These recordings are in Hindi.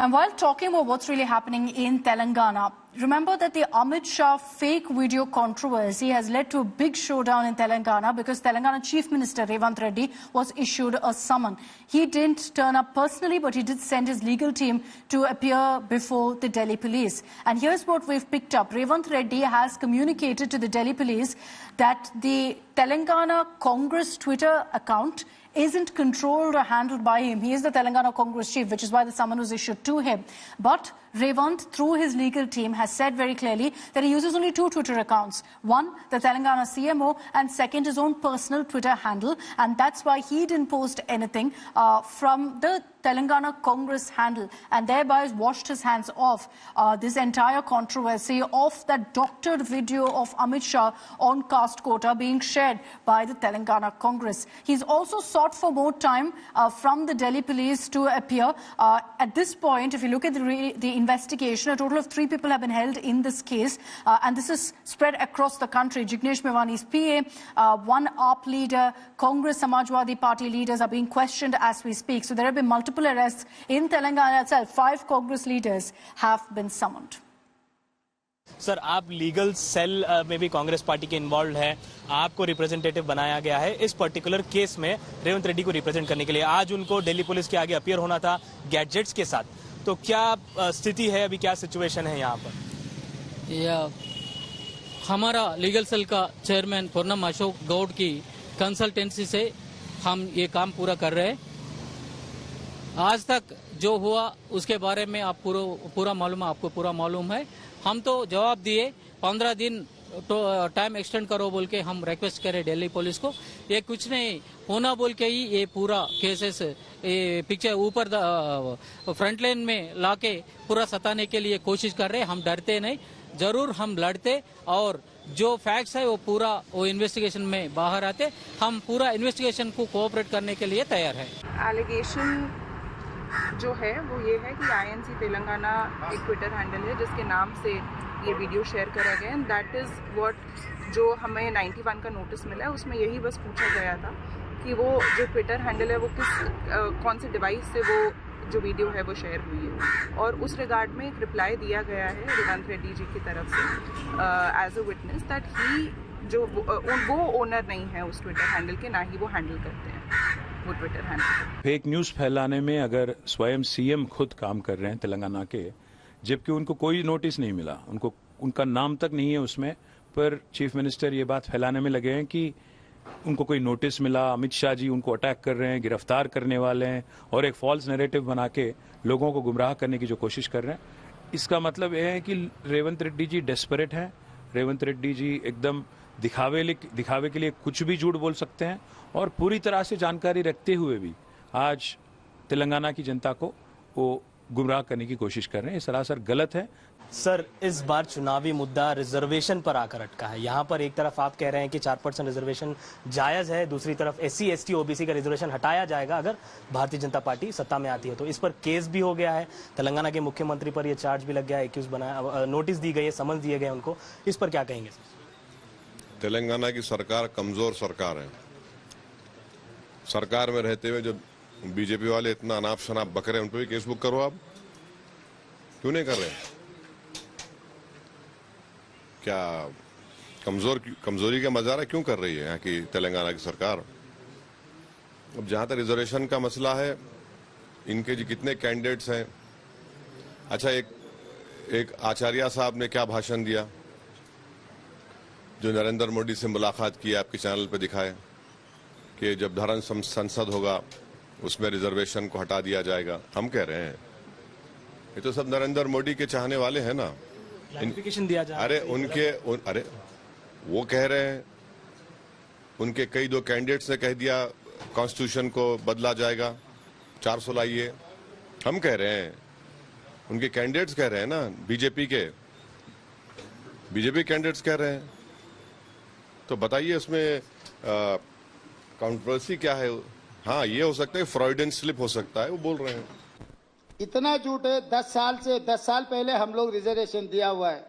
And while talking about what's really happening in Telangana, remember that the Amit Shah fake video controversy has led to a big showdown in Telangana because Telangana Chief Minister Revanth Reddy was issued a summon. He didn't turn up personally, but he did send his legal team to appear before the Delhi police. And here's what we've picked up. Revanth Reddy has communicated to the Delhi police that the Telangana Congress Twitter account isn't controlled or handled by him. He is the Telangana Congress chief, which is why the summon was issued to him. But Revanth, through his legal team, has said very clearly that he uses only two Twitter accounts. One, the Telangana CMO, and second, his own personal Twitter handle. And that's why he didn't post anything from the Telangana Congress handle, and thereby washed his hands off this entire controversy of that doctored video of Amit Shah on caste quota being shared by the Telangana Congress. He's also sought for more time from the Delhi police to appear. At this point, if you look at the investigation, a total of 3 people have been held in this case, and this is spread across the country. Jignesh Mevani's PA, one AAP leader, Congress Samajwadi Party leaders are being questioned as we speak. So there have been multiple arrests in Telangana itself. 5 Congress leaders have been summoned. Sir, आप लीगल सेल में भी कांग्रेस पार्टी के इन्वॉल्व है, आपको रिप्रेजेंटेटिव बनाया गया है इस पर्टिकुलर केस में रेवंत रेड्डी को रिप्रेजेंट करने के लिए। आज उनको दिल्ली पुलिस के आगे अपीयर होना था गैजेट्स के साथ, तो क्या स्थिति है अभी, क्या सिचुएशन है यहाँ पर? हमारा लीगल सेल का चेयरमैन पूर्णम अशोक गौड़ की कंसल्टेंसी से हम ये काम पूरा कर रहे हैं। आज तक जो हुआ उसके बारे में आप पूरा मालूम है, आपको पूरा मालूम है। हम तो जवाब दिए 15 दिन तो टाइम एक्सटेंड करो बोल के हम रिक्वेस्ट करें दिल्ली पुलिस को। ये कुछ नहीं होना बोल के ही ये पूरा केसेस ये पिक्चर ऊपर फ्रंट लाइन में लाके पूरा सताने के लिए कोशिश कर रहे हैं। हम डरते नहीं, जरूर हम लड़ते और जो फैक्ट्स है वो पूरा वो इन्वेस्टिगेशन में बाहर आते। हम पूरा इन्वेस्टिगेशन को कोऑपरेट करने के लिए तैयार है। एलिगेशन जो है वो ये है कि INC तेलंगाना एक ट्विटर हैंडल है जिसके नाम से ये वीडियो शेयर करा गया एंड दैट इज़ व्हाट जो हमें 91 का नोटिस मिला है उसमें यही बस पूछा गया था कि वो जो ट्विटर हैंडल है वो कौन से डिवाइस से वो जो वीडियो है वो शेयर हुई है, और उस रिगार्ड में एक रिप्लाई दिया गया है रेवंत रेड्डी जी की तरफ से as a witness that he जो वो ओनर नहीं है उस ट्विटर हैंडल के, ना ही वो हैंडल करते हैं वो ट्विटर हैंडल। फेक न्यूज़ फैलाने में अगर स्वयं CM खुद काम कर रहे हैं तेलंगाना के, जबकि उनको कोई नोटिस नहीं मिला, उनको उनका नाम तक नहीं है उसमें, पर चीफ मिनिस्टर ये बात फैलाने में लगे हैं कि उनको कोई नोटिस मिला, अमित शाह जी उनको अटैक कर रहे हैं, गिरफ्तार करने वाले हैं, और एक फॉल्स नैरेटिव बना के लोगों को गुमराह करने की जो कोशिश कर रहे हैं। इसका मतलब यह है कि रेवंत रेड्डी जी डेस्परेट हैं। रेवंत रेड्डी जी एकदम दिखावे के लिए कुछ भी झूठ बोल सकते हैं, और पूरी तरह से जानकारी रखते हुए भी आज तेलंगाना की जनता को वो गुमराह करने की कोशिश कर रहे हैं। ये सरासर गलत है। सर, इस बार चुनावी मुद्दा रिजर्वेशन पर आकर अटका है। यहाँ पर एक तरफ आप कह रहे हैं कि 4% रिजर्वेशन जायज़ है, दूसरी तरफ SC ST OBC का रिजर्वेशन हटाया जाएगा अगर भारतीय जनता पार्टी सत्ता में आती है। तो इस पर केस भी हो गया है, तेलंगाना के मुख्यमंत्री पर यह चार्ज भी लग गया है, एक्यूज बनाया, नोटिस दी गई है, समन्स दिए गए उनको। इस पर क्या कहेंगे सर? तेलंगाना की सरकार कमजोर सरकार है। सरकार में रहते हुए जो बीजेपी वाले इतना अनाप शनाप बक रहे हैं, उन पर भी केस बुक करो। आप क्यों नहीं कर रहे? क्या कमजोरी का मजारा क्यों कर रही है यहाँ की तेलंगाना की सरकार? अब जहां तक रिजर्वेशन का मसला है, इनके जो कितने कैंडिडेट्स हैं, अच्छा एक आचार्य साहब ने क्या भाषण दिया जो नरेंद्र मोदी से मुलाकात की, आपके चैनल पे दिखाए कि जब धर्म संसद होगा उसमें रिजर्वेशन को हटा दिया जाएगा। हम कह रहे हैं ये तो सब नरेंद्र मोदी के चाहने वाले हैं ना। क्लैरिफिकेशन दिया जाए। अरे वो कह रहे हैं, उनके कई 2 कैंडिडेट्स ने कह दिया कॉन्स्टिट्यूशन को बदला जाएगा, 400 लाइए। हम कह रहे हैं, उनके कैंडिडेट्स कह रहे हैं ना, बीजेपी कैंडिडेट्स कह रहे हैं। तो बताइए उसमें कंट्रोवर्सी क्या है? हाँ, ये हो सकता है फ्रॉइडियन स्लिप हो सकता है, वो बोल रहे हैं। इतना झूठ है। 10 साल पहले हम लोग रिजर्वेशन दिया हुआ है,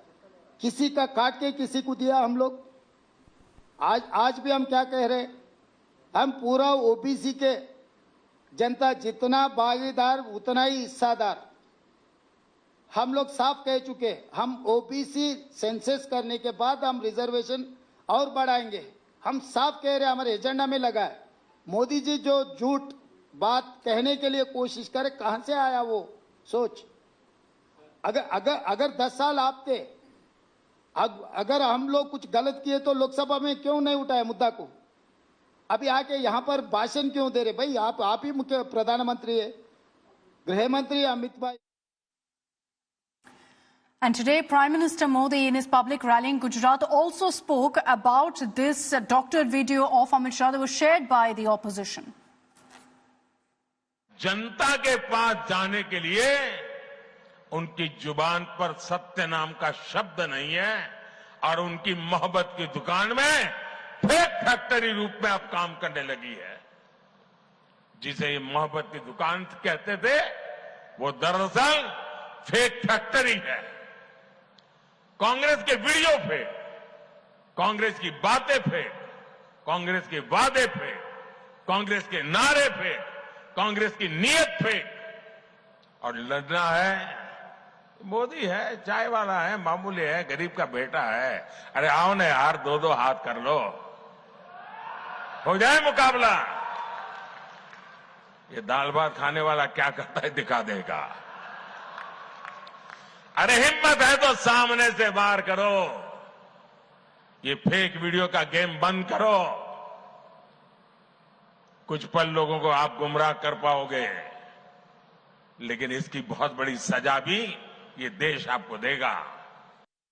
किसी का काट के किसी को दिया हम लोग। आज भी हम क्या कह रहे, हम पूरा OBC के जनता जितना भागीदार उतना ही हिस्सादार। हम लोग साफ कह चुके, हम ओबीसी सेंसस करने के बाद हम रिजर्वेशन और बढ़ाएंगे। हम साफ कह रहे हैं, हमारे एजेंडा में लगा है। मोदी जी जो झूठ बात कहने के लिए कोशिश करे, कहां से आया वो सोच? अगर 10 साल आप थे, अगर हम लोग कुछ गलत किए तो लोकसभा में क्यों नहीं उठाया मुद्दा को? अभी आके यहां पर भाषण क्यों दे रहे? भाई आप ही मुख्य प्रधानमंत्री है, गृह मंत्री अमित भाई। And today, Prime Minister Modi, in his public rally in Gujarat, also spoke about this doctored video of Amit Shah that was shared by the opposition. जनता के पास जाने के लिए उनकी जुबान पर सत्य नाम का शब्द नहीं है और उनकी मोहब्बत की दुकान में फेक फैक्ट्री रूप में अब काम करने लगी है। जिसे ये मोहब्बत की दुकान कहते थे, वो दरअसल फेक फैक्ट्री है। कांग्रेस के वीडियो फेक, कांग्रेस की बातें फेक, कांग्रेस के वादे फेक, कांग्रेस के नारे फेक, कांग्रेस की नीयत फेक। और लड़ना है, मोदी है, चाय वाला है, मामूली है, गरीब का बेटा है। अरे आओ ना यार, दो हाथ कर लो, हो जाए मुकाबला। ये दाल भात खाने वाला क्या करता है दिखा देगा। अरे हिम्मत है तो सामने से वार करो, ये फेक वीडियो का गेम बंद करो। कुछ पल लोगों को आप गुमराह कर पाओगे, लेकिन इसकी बहुत बड़ी सजा भी ये देश आपको देगा।